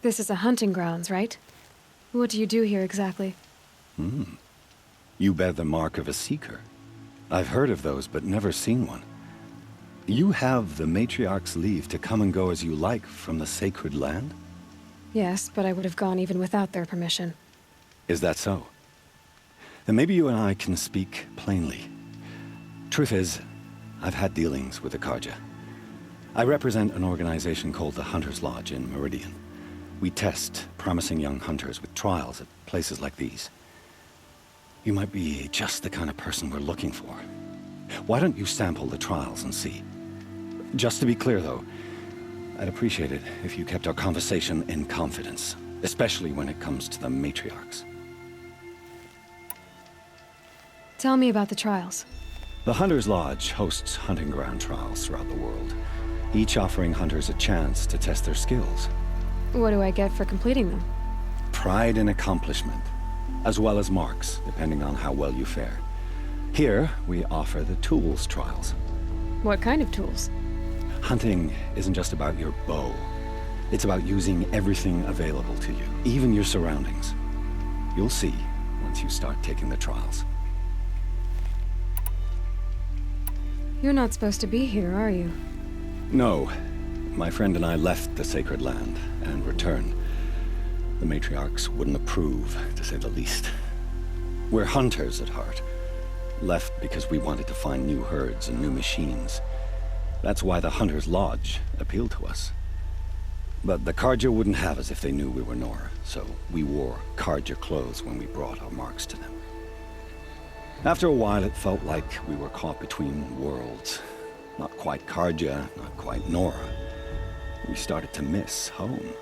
This is a hunting grounds, right? What do you do here exactly? You bear the mark of a seeker. I've heard of those, but never seen one. You have the Matriarch's leave to come and go as you like from the sacred land? Yes, but I would have gone even without their permission. Is that so? Then maybe you and I can speak plainly. Truth is, I've had dealings with the Karja. I represent an organization called the Hunter's Lodge in Meridian. We test promising young hunters with trials at places like these. You might be just the kind of person we're looking for. Why don't you sample the trials and see? Just to be clear, though, I'd appreciate it if you kept our conversation in confidence, especially when it comes to the matriarchs. Tell me about the trials. The Hunter's Lodge hosts hunting ground trials throughout the world, each offering hunters a chance to test their skills. What do I get for completing them? Pride in accomplishment, as well as marks, depending on how well you fare. Here, we offer the tools trials. What kind of tools? Hunting isn't just about your bow. It's about using everything available to you, even your surroundings. You'll see once you start taking the trials. You're not supposed to be here, are you? No. My friend and I left the sacred land and returned. The matriarchs wouldn't approve, to say the least. We're hunters at heart. Left because we wanted to find new herds and new machines. That's why the Hunter's Lodge appealed to us. But the Karja wouldn't have us if they knew we were Nora, so we wore Karja clothes when we brought our marks to them. After a while, it felt like we were caught between worlds. Not quite Karja, not quite Nora. We started to miss home.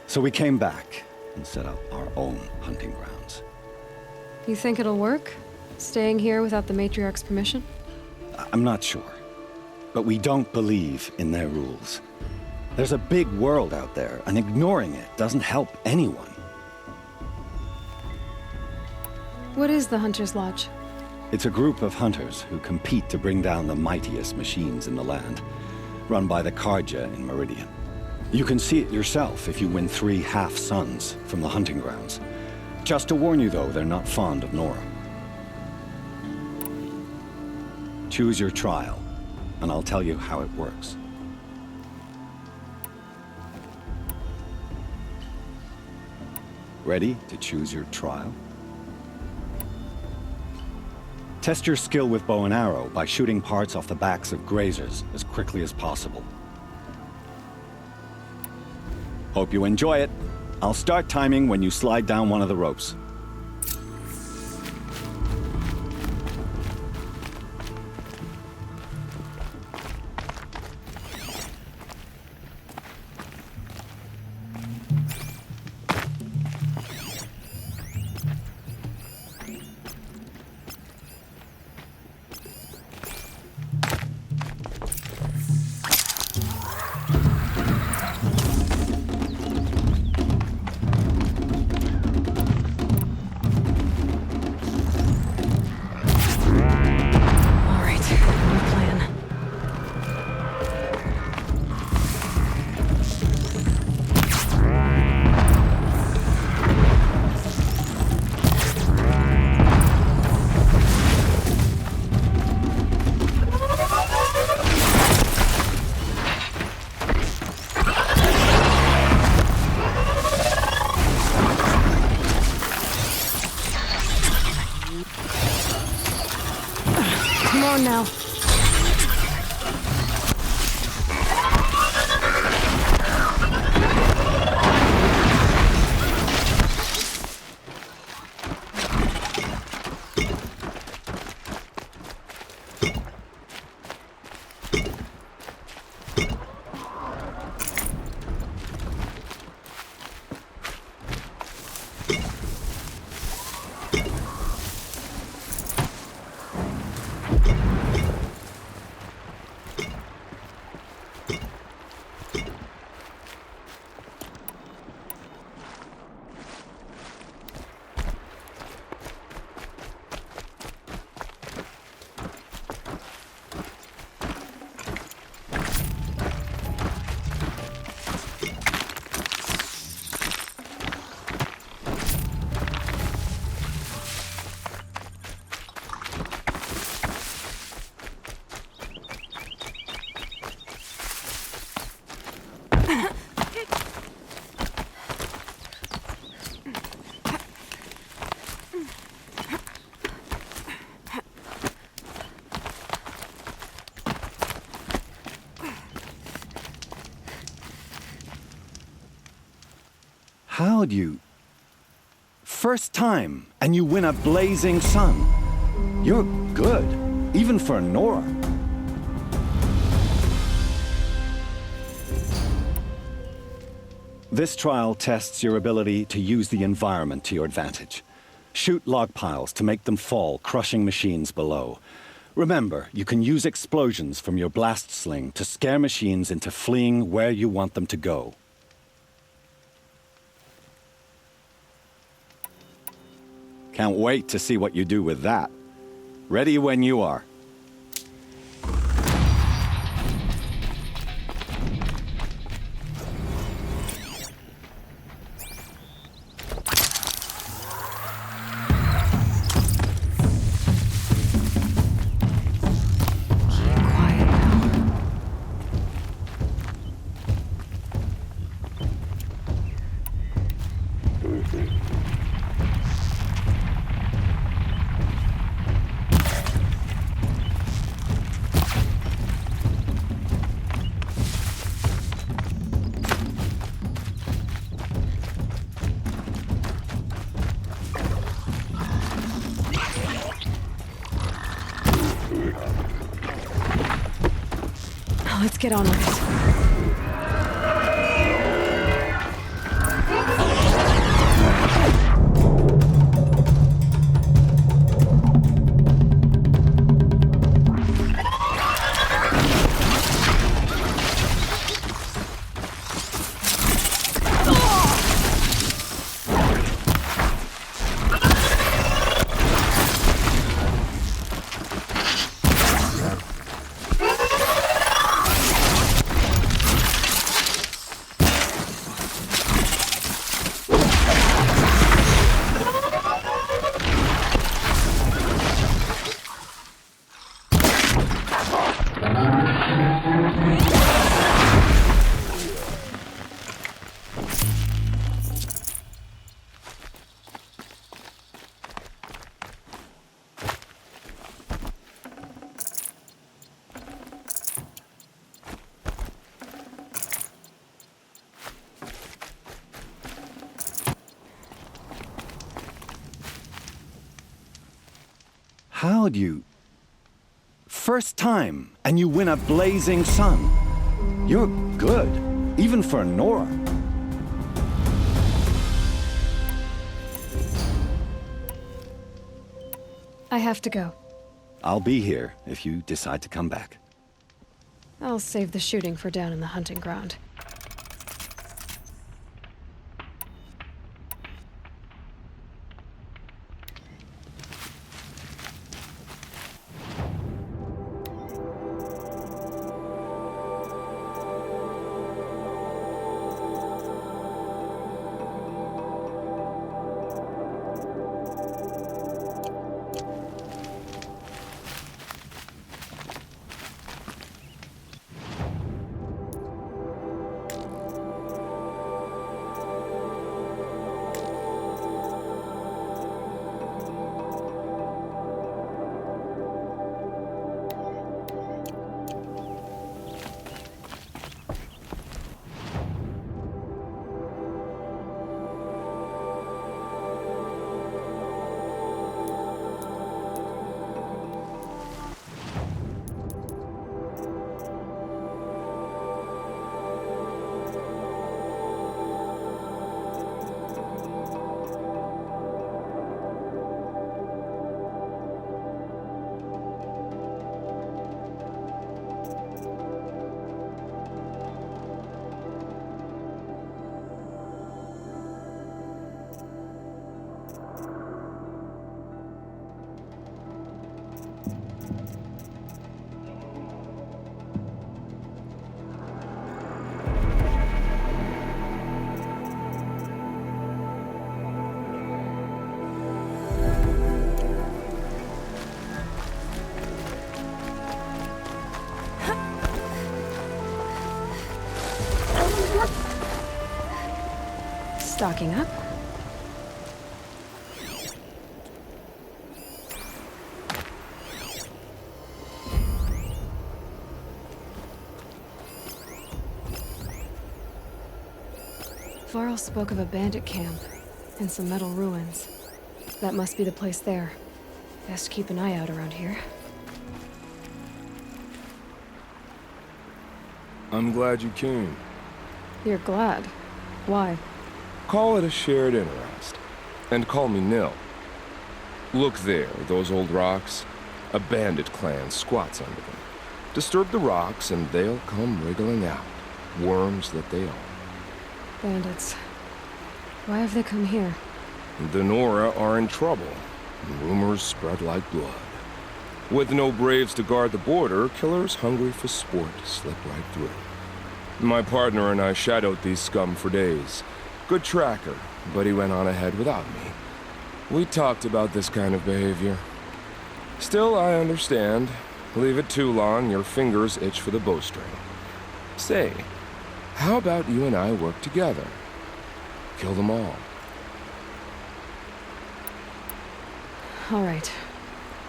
So we came back and set up our own hunting grounds. You think it'll work? Staying here without the Matriarch's permission? I'm not sure. But we don't believe in their rules. There's a big world out there, and ignoring it doesn't help anyone. What is the Hunter's Lodge? It's a group of hunters who compete to bring down the mightiest machines in the land, run by the Karja in Meridian. You can see it yourself if you win 3 half-suns from the hunting grounds. Just to warn you, though, they're not fond of Nora. Choose your trial, and I'll tell you how it works. Ready to choose your trial? Test your skill with bow and arrow by shooting parts off the backs of grazers as quickly as possible. Hope you enjoy it. I'll start timing when you slide down one of the ropes. Come on now. How'd you... First time, and you win a blazing sun. You're good, even for Nora. This trial tests your ability to use the environment to your advantage. Shoot log piles to make them fall, crushing machines below. Remember, you can use explosions from your blast sling to scare machines into fleeing where you want them to go. Can't wait to see what you do with that. Ready when you are. Let's get on with it. How'd you... First time, and you win a blazing sun. You're good, even for Nora. I have to go. I'll be here if you decide to come back. I'll save the shooting for down in the hunting ground. Stocking up. Varl spoke of a bandit camp and some metal ruins. That must be the place there. Best keep an eye out around here. I'm glad you came. You're glad? Why? Call it a shared interest. And call me Nil. Look there, those old rocks. A bandit clan squats under them. Disturb the rocks and they'll come wriggling out. Worms that they are. Bandits. Why have they come here? The Nora are in trouble. Rumors spread like blood. With no braves to guard the border, killers hungry for sport slip right through. My partner and I shadowed these scum for days. Good tracker, but he went on ahead without me. We talked about this kind of behavior. Still, I understand. Leave it too long, your fingers itch for the bowstring. Say, how about you and I work together? Kill them all. All right.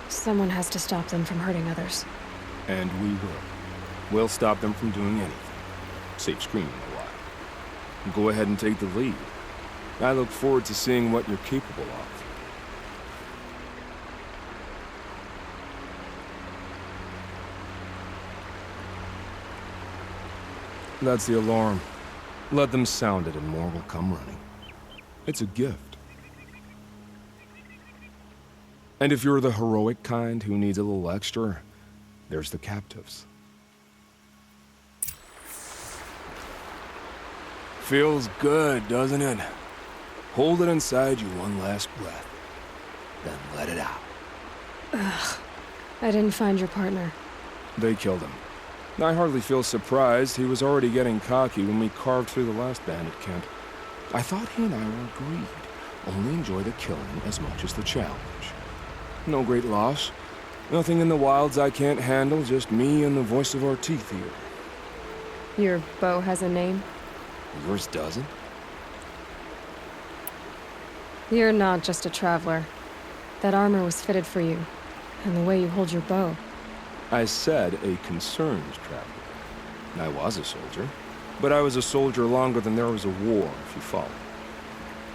Someone has to stop them from hurting others. And we will. We'll stop them from doing anything. Save screaming a while. Go ahead and take the lead. I look forward to seeing what you're capable of. That's the alarm. Let them sound it and more will come running. It's a gift. And if you're the heroic kind who needs a little extra, there's the captives. Feels good, doesn't it? Hold it inside you one last breath, then let it out. Ugh. I didn't find your partner. They killed him. I hardly feel surprised. He was already getting cocky when we carved through the last bandit camp. I thought he and I were agreed. Only enjoy the killing as much as the challenge. No great loss. Nothing in the wilds I can't handle, just me and the voice of our teeth here. Your bow has a name? Yours doesn't? You're not just a traveler. That armor was fitted for you, and the way you hold your bow. I said a concerned traveler. I was a soldier, but I was a soldier longer than there was a war, if you follow.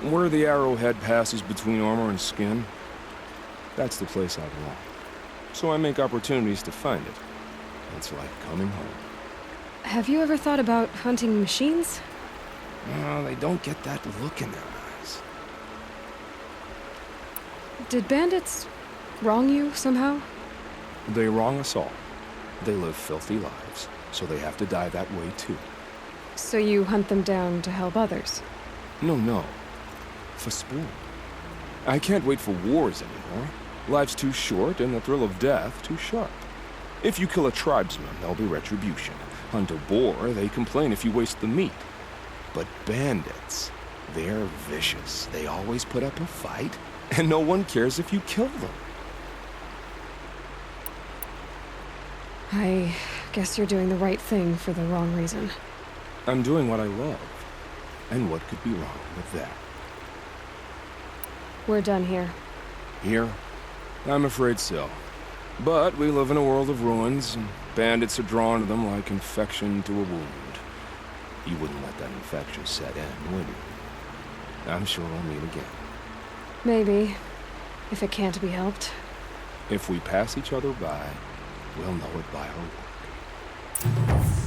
Where the arrowhead passes between armor and skin, that's the place I belong. So I make opportunities to find it. It's like coming home. Have you ever thought about hunting machines? No, they don't get that look in their eyes. Did bandits wrong you somehow? They wrong us all. They live filthy lives, so they have to die that way too. So you hunt them down to help others? No. For sport. I can't wait for wars anymore. Life's too short and the thrill of death too sharp. If you kill a tribesman, there'll be retribution. Hunt a boar, they complain if you waste the meat. But bandits, they're vicious. They always put up a fight, and no one cares if you kill them. I guess you're doing the right thing for the wrong reason. I'm doing what I love. And what could be wrong with that? We're done here. Here? I'm afraid so. But we live in a world of ruins, and bandits are drawn to them like infection to a wound. You wouldn't let that infection set in, would you? I'm sure we'll meet again. Maybe. If it can't be helped. If we pass each other by, we'll know it by our work.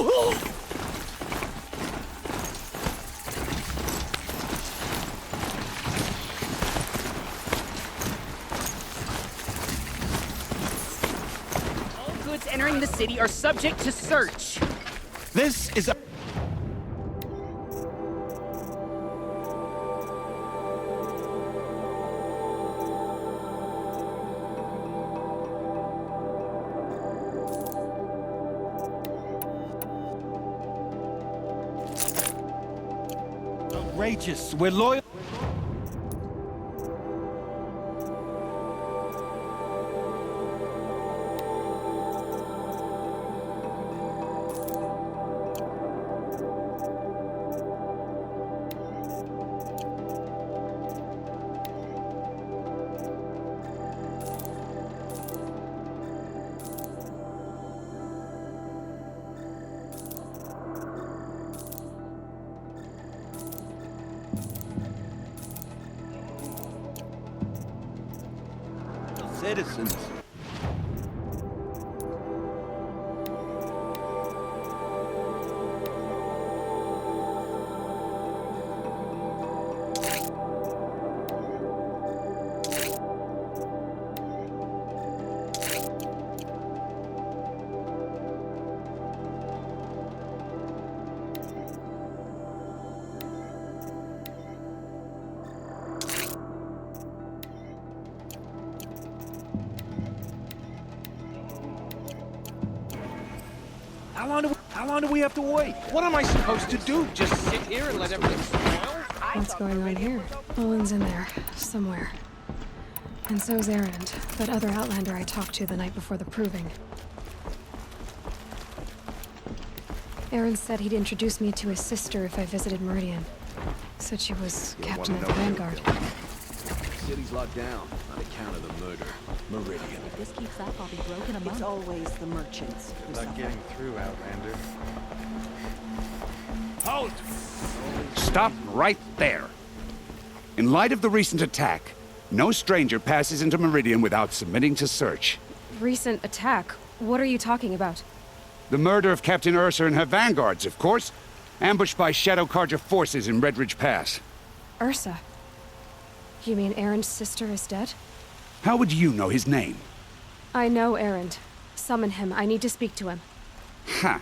All goods entering the city are subject to search. This is a... outrageous. We're loyal. Citizens. How long do we have to wait? What am I supposed to do? Just sit here and let everything spoil? What's going on here? Owen's in there, somewhere. And so's Erend, that other Outlander I talked to the night before the proving. Erend said he'd introduce me to his sister if I visited Meridian. Said she was captain of the Vanguard. City's locked down on account of the murder. Meridian. If this keeps up, I'll be broken a month. It's always the merchants who Not suffer. getting through, Outlander. Halt! Stop right there. In light of the recent attack, no stranger passes into Meridian without submitting to search. Recent attack? What are you talking about? The murder of Captain Ursa and her vanguards, of course. Ambushed by Shadow Carja forces in Redridge Pass. Ursa? You mean Erend's sister is dead? How would you know his name? I know Erend. Summon him. I need to speak to him. Ha!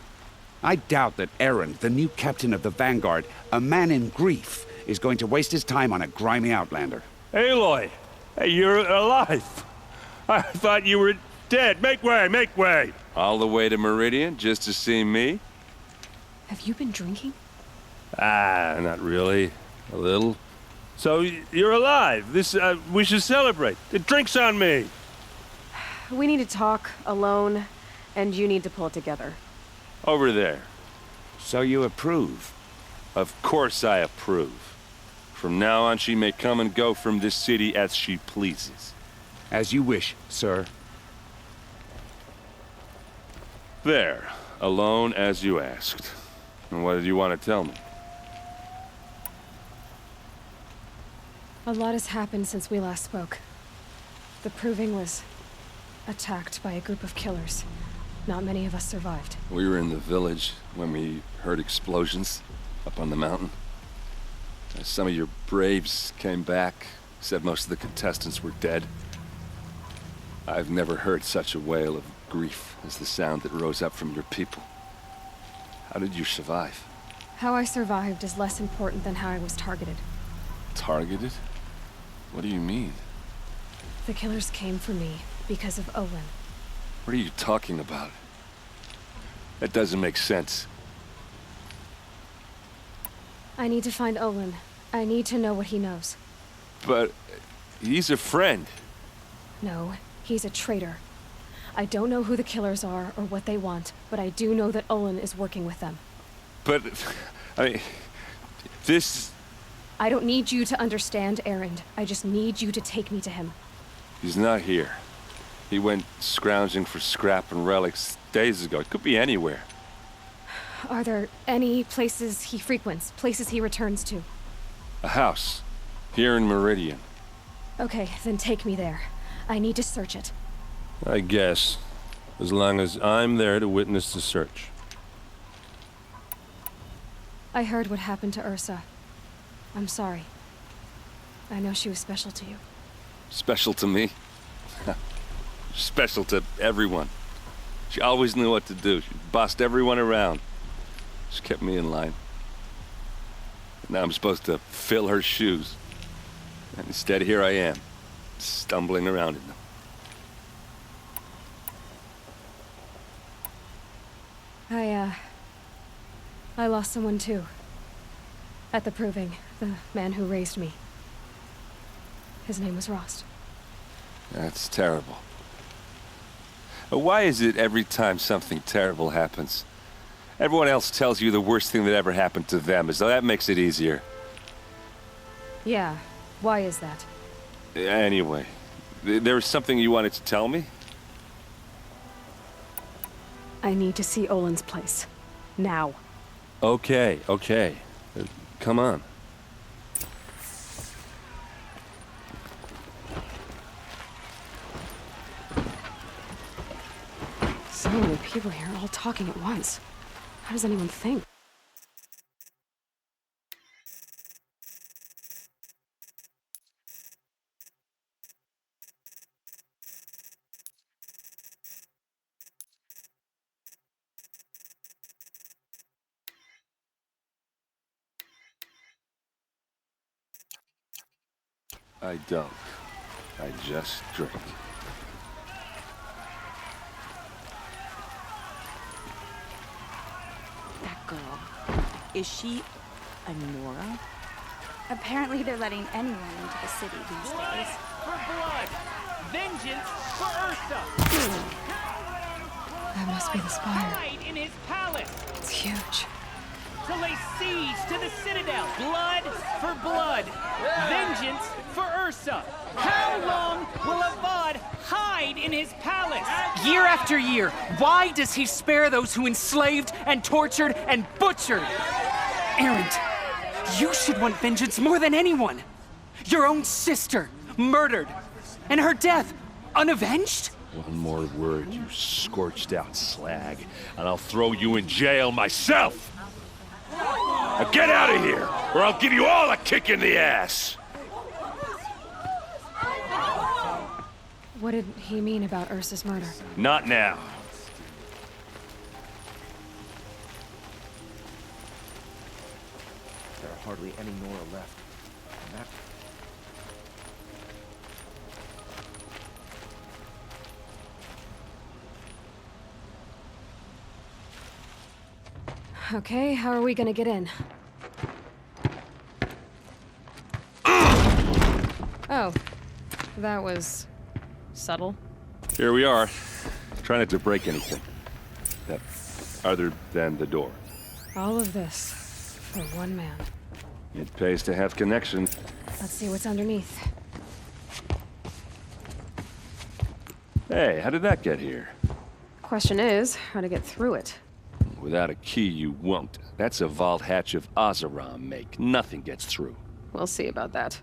I doubt that Erend, the new captain of the Vanguard, a man in grief, is going to waste his time on a grimy outlander. Aloy! Hey, you're alive! I thought you were dead. Make way, make way! All the way to Meridian just to see me? Have you been drinking? Ah, not really. A little. So, you're alive. We should celebrate. The drink's on me! We need to talk, alone, and you need to pull it together. Over there. So you approve? Of course I approve. From now on, she may come and go from this city as she pleases. As you wish, sir. There. Alone as you asked. And what did you want to tell me? A lot has happened since we last spoke. The Proving was attacked by a group of killers. Not many of us survived. We were in the village when we heard explosions up on the mountain. Some of your braves came back, said most of the contestants were dead. I've never heard such a wail of grief as the sound that rose up from your people. How did you survive? How I survived is less important than how I was targeted. Targeted? What do you mean? The killers came for me because of Olin. What are you talking about? That doesn't make sense. I need to find Olin. I need to know what he knows. But he's a friend. No, he's a traitor. I don't know who the killers are or what they want, but I do know that Olin is working with them. But, I mean, this... I don't need you to understand, Erend. I just need you to take me to him. He's not here. He went scrounging for scrap and relics days ago. It could be anywhere. Are there any places he frequents, places he returns to? A house. Here in Meridian. Okay, then take me there. I need to search it. I guess. As long as I'm there to witness the search. I heard what happened to Ursa. I'm sorry. I know she was special to you. Special to me? Special to everyone. She always knew what to do. She bossed everyone around. She kept me in line. Now I'm supposed to fill her shoes. And instead, here I am, stumbling around in them. I lost someone too. At the Proving, the man who raised me. His name was Rost. That's terrible. Why is it every time something terrible happens, everyone else tells you the worst thing that ever happened to them, as though that makes it easier? Yeah, why is that? Anyway, there was something you wanted to tell me? I need to see Olin's place. Now. Okay. Come on. So many people here, all talking at once. How does anyone think? I don't. I just drink. That girl. Is she a Nora? Apparently they're letting anyone into the city these Blood days. for blood! Vengeance for Ursa! That must be the spire. Hide in his palace! It's huge. To lay siege to the citadel! Blood for blood! Vengeance for Ursa! How long will Avad hide in his palace? Year after year, why does he spare those who enslaved and tortured and butchered? Erend, you should want vengeance more than anyone. Your own sister, murdered, and her death, unavenged? One more word, you scorched out slag, and I'll throw you in jail myself! Now get out of here, or I'll give you all a kick in the ass! What did he mean about Ursa's murder? Not now. There are hardly any Nora left. And that Okay, how are we gonna get in? Oh, that was subtle. Here we are. Try not to break anything. That other than the door. All of this for one man. It pays to have connections. Let's see what's underneath. Hey, how did that get here? Question is, how to get through it. Without a key, you won't. That's a vault hatch of Oseram make. Nothing gets through. We'll see about that.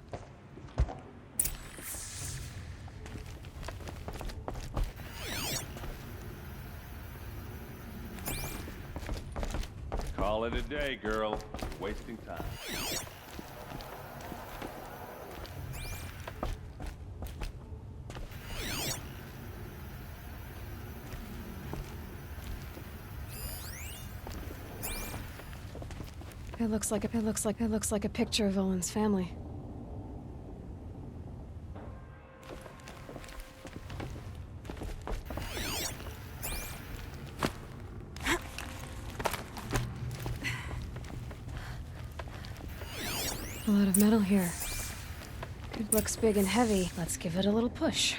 Call it a day, girl. Wasting time. It looks like a picture of Olin's family. A lot of metal here. It looks big and heavy. Let's give it a little push.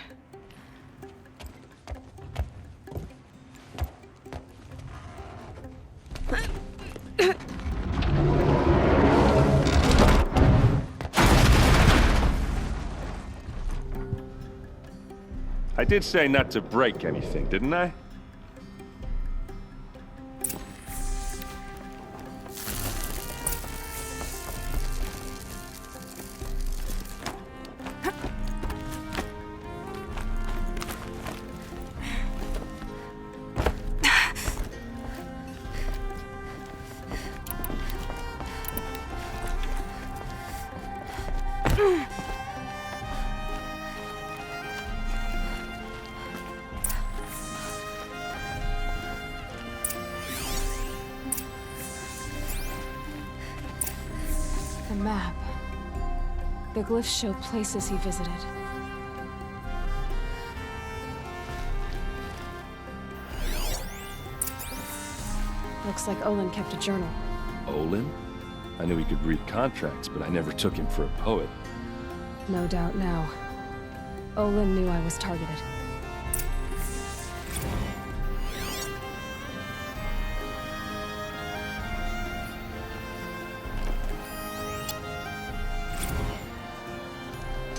I did say not to break anything, didn't I? The map. The glyphs show places he visited. Looks like Olin kept a journal. Olin? I knew he could read contracts, but I never took him for a poet. No doubt now. Olin knew I was targeted.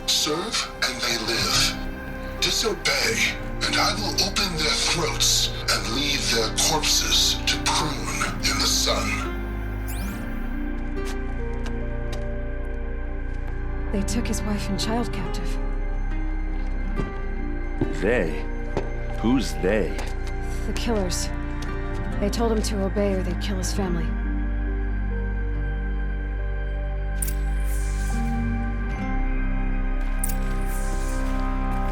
Serve and they live. Disobey, and I will open their throats and leave their corpses to prune in the sun. They took his wife and child captive. They? Who's they? The killers. They told him to obey or they'd kill his family.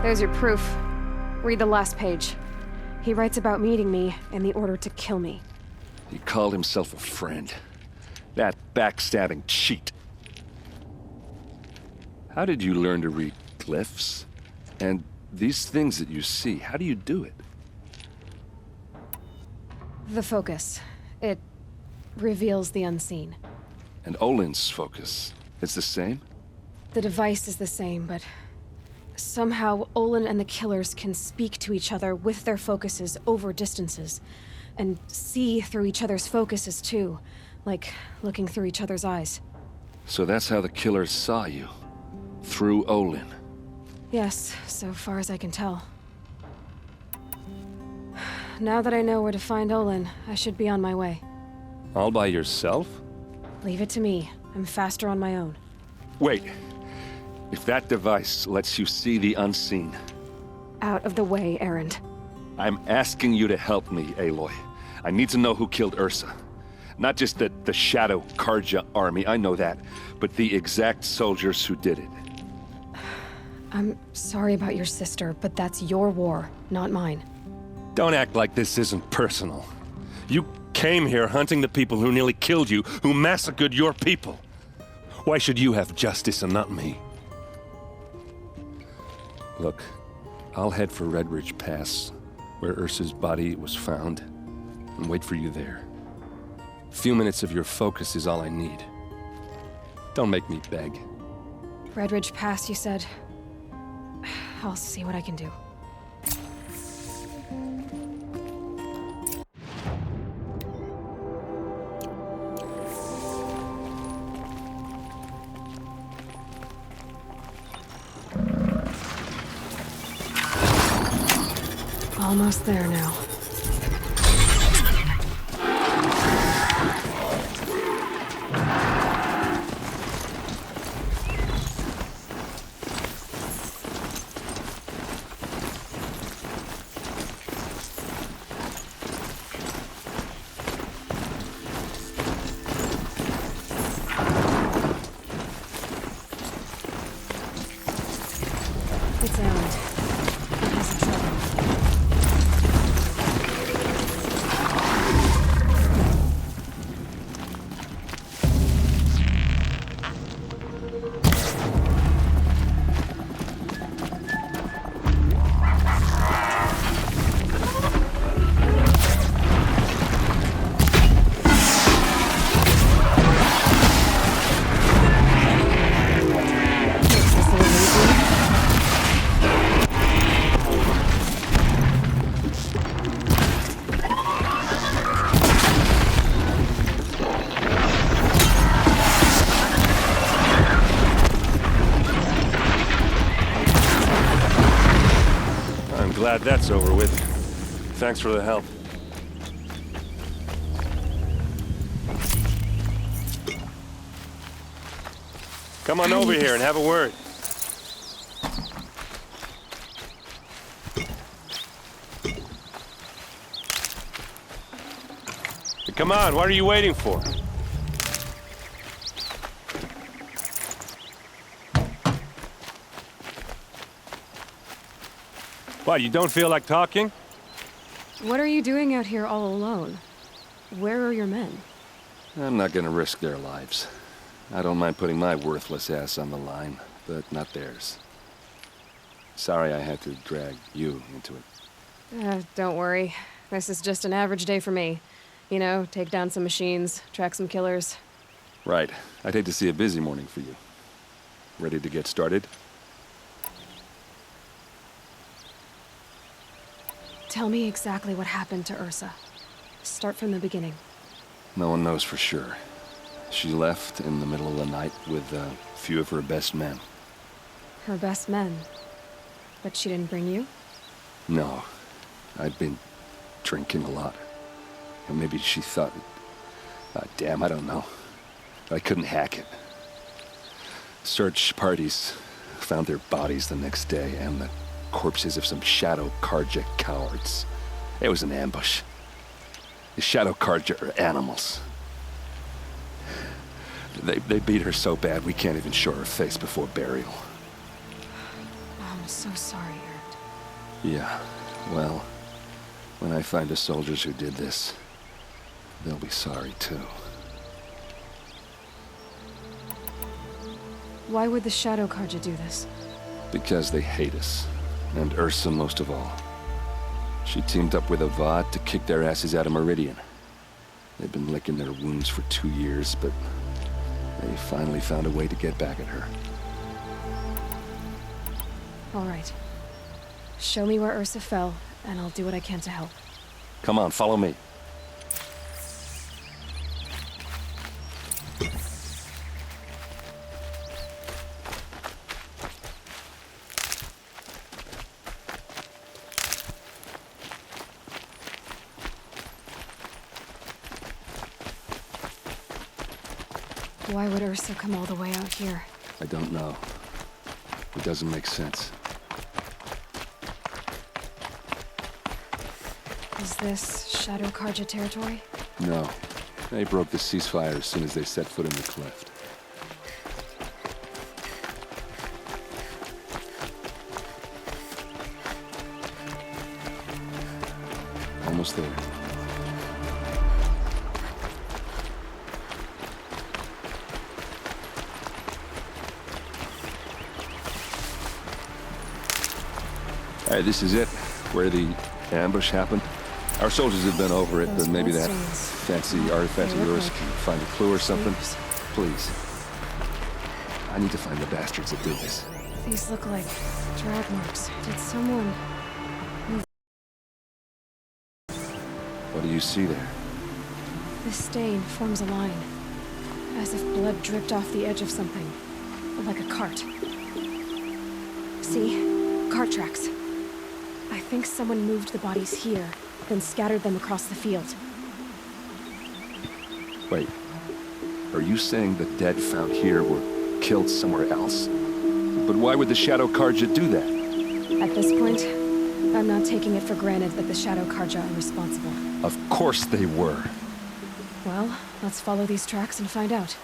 There's your proof. Read the last page. He writes about meeting me and the order to kill me. He called himself a friend. That backstabbing cheat. How did you learn to read glyphs? And these things that you see, how do you do it? The focus. It reveals the unseen. And Olin's focus, it's the same? The device is the same, but somehow Olin and the killers can speak to each other with their focuses over distances, and see through each other's focuses too, like looking through each other's eyes. So that's how the killers saw you? Through Olin? Yes, so far as I can tell. Now that I know where to find Olin, I should be on my way. All by yourself? Leave it to me. I'm faster on my own. Wait. If that device lets you see the unseen... Out of the way, Erend. I'm asking you to help me, Aloy. I need to know who killed Ursa. Not just the Shadow Karja army, I know that, but the exact soldiers who did it. I'm sorry about your sister, but that's your war, not mine. Don't act like this isn't personal. You came here hunting the people who nearly killed you, who massacred your people. Why should you have justice and not me? Look, I'll head for Red Ridge Pass, where Ursa's body was found, and wait for you there. A few minutes of your focus is all I need. Don't make me beg. Red Ridge Pass, you said? I'll see what I can do. Almost there now. It's Erend. He has a trouble. Glad that's over with. Thanks for the help. Come on over here and have a word. Come on, what are you waiting for? What, you don't feel like talking? What are you doing out here all alone? Where are your men? I'm not gonna risk their lives. I don't mind putting my worthless ass on the line, but not theirs. Sorry I had to drag you into it. Don't worry. This is just an average day for me. You know, take down some machines, track some killers. Right. I'd hate to see a busy morning for you. Ready to get started? Tell me exactly what happened to Ursa. Start from the beginning. No one knows for sure. She left in the middle of the night with a few of her best men. Her best men? But she didn't bring you? No. I'd been drinking a lot. Or maybe she thought... damn, I don't know. I couldn't hack it. Search parties found their bodies the next day and the corpses of some Shadow Karja cowards. It was an ambush. The Shadow Karja are animals. They beat her so bad we can't even show her face before burial. I'm so sorry, Ernst. Yeah, well, when I find the soldiers who did this, they'll be sorry too. Why would the Shadow Karja do this? Because they hate us, and Ursa most of all. She teamed up with Avad to kick their asses out of Meridian. They've been licking their wounds for 2 years, but they finally found a way to get back at her. All right. Show me where Ursa fell, and I'll do what I can to help. Come on, follow me. Why would Ursa come all the way out here? I don't know. It doesn't make sense. Is this Shadow Karja territory? No. They broke the ceasefire as soon as they set foot in the cleft. Almost there. All right, this is it, where the ambush happened. Our soldiers have been over it, but maybe that fancy artifact of yours can find a clue or something. Please. I need to find the bastards that did this. These look like drag marks. Did someone... What do you see there? This stain forms a line. As if blood dripped off the edge of something. Like a cart. See? Cart tracks. I think someone moved the bodies here, then scattered them across the field. Wait. Are you saying the dead found here were killed somewhere else? But why would the Shadow Karja do that? At this point, I'm not taking it for granted that the Shadow Karja are responsible. Of course they were. Well, let's follow these tracks and find out.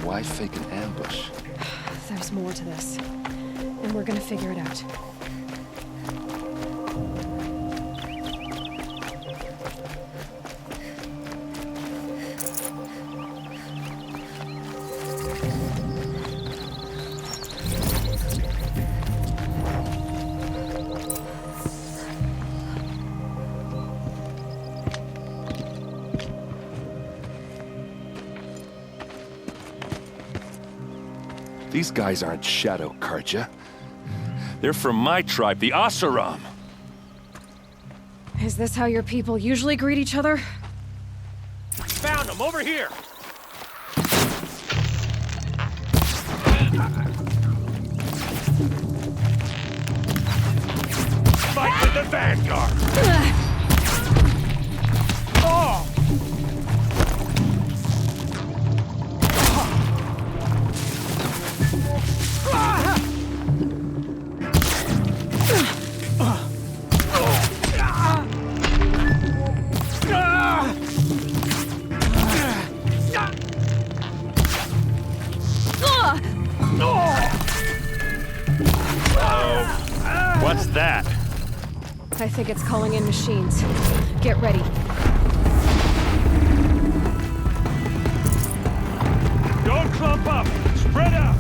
Why fake an ambush? There's more to this, and we're gonna figure it out. These guys aren't Shadow Karja. They're from my tribe, the Asaram. Is this how your people usually greet each other? Found him, over here! Fight with the Vanguard! Oh! What's that? I think it's calling in machines. Get ready. Don't clump up! Spread out!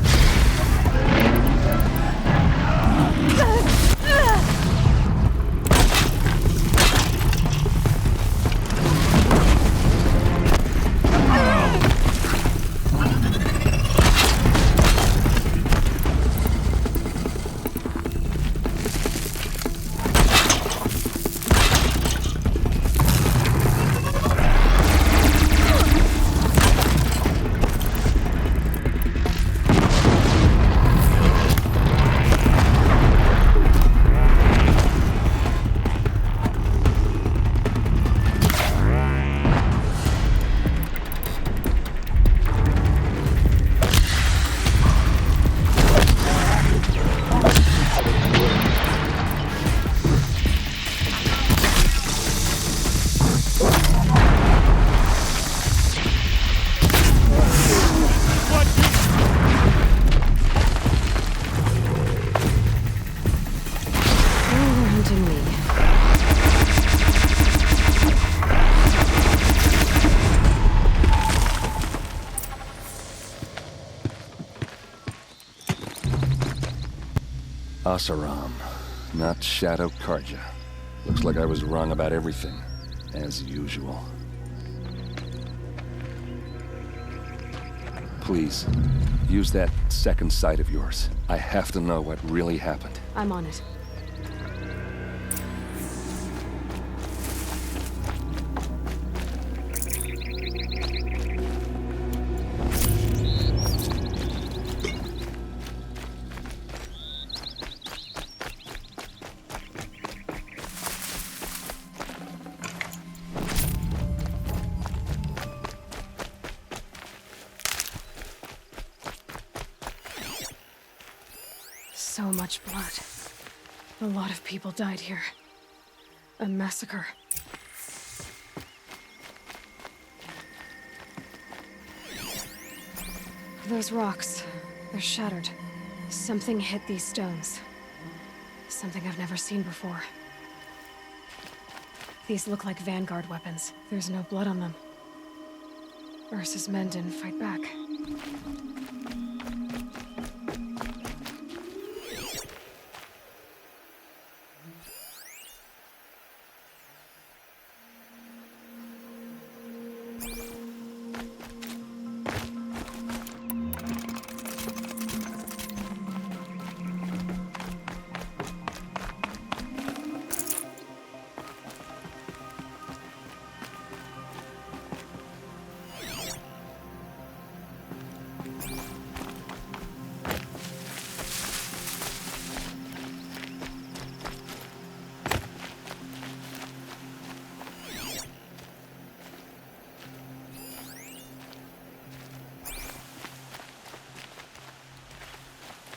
Asaram, not Shadow Karja. Looks like I was wrong about everything, as usual. Please, use that second sight of yours. I have to know what really happened. I'm on it. So much blood. A lot of people died here. A massacre. Those rocks, they're shattered. Something hit these stones. Something I've never seen before. These look like Vanguard weapons. There's no blood on them. Ursa's men didn't fight back.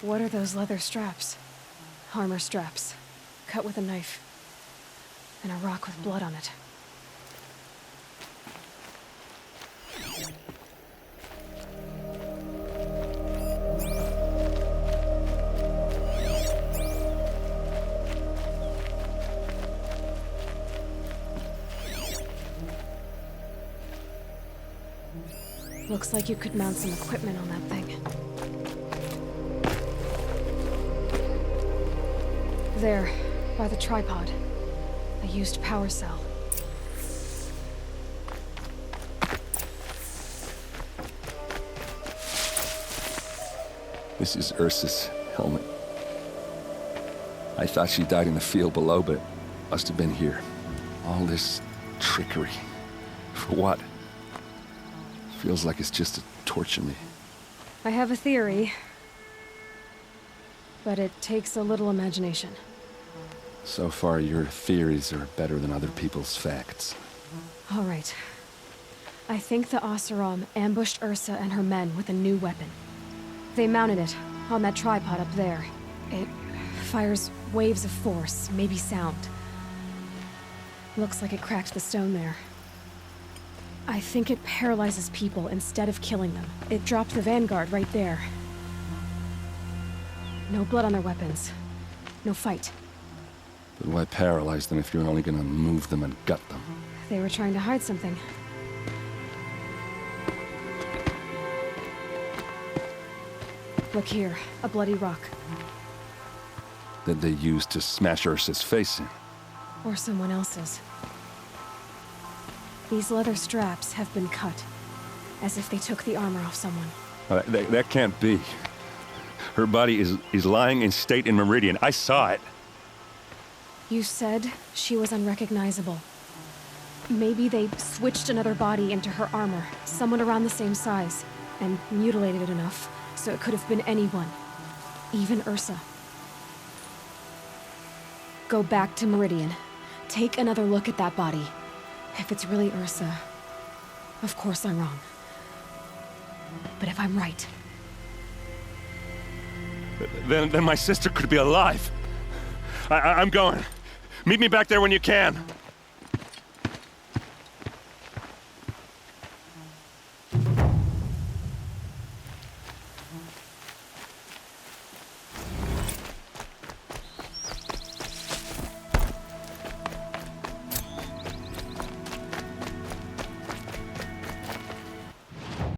What are those leather straps? Armor straps, cut with a knife, and a rock with blood on it. Looks like you could mount some equipment on that thing. There, by the tripod. A used power cell. This is Ursa's helmet. I thought she died in the field below, but must have been here. All this trickery. For what? Feels like it's just to torture me. I have a theory, but it takes a little imagination. So far, your theories are better than other people's facts. All right. I think the Oseram ambushed Ursa and her men with a new weapon. They mounted it on that tripod up there. It fires waves of force, maybe sound. Looks like it cracked the stone there. I think it paralyzes people instead of killing them. It dropped the vanguard right there. No blood on their weapons. No fight. But why paralyze them if you're only gonna move them and gut them? They were trying to hide something. Look here, a bloody rock. That they used to smash Ursa's face in. Or someone else's. These leather straps have been cut, as if they took the armor off someone. That can't be. Her body is lying in state in Meridian. I saw it. You said she was unrecognizable. Maybe they switched another body into her armor, someone around the same size, and mutilated it enough so it could have been anyone, even Ursa. Go back to Meridian. Take another look at that body. If it's really Ursa, of course I'm wrong. But if I'm right... Then my sister could be alive. I'm going. Meet me back there when you can.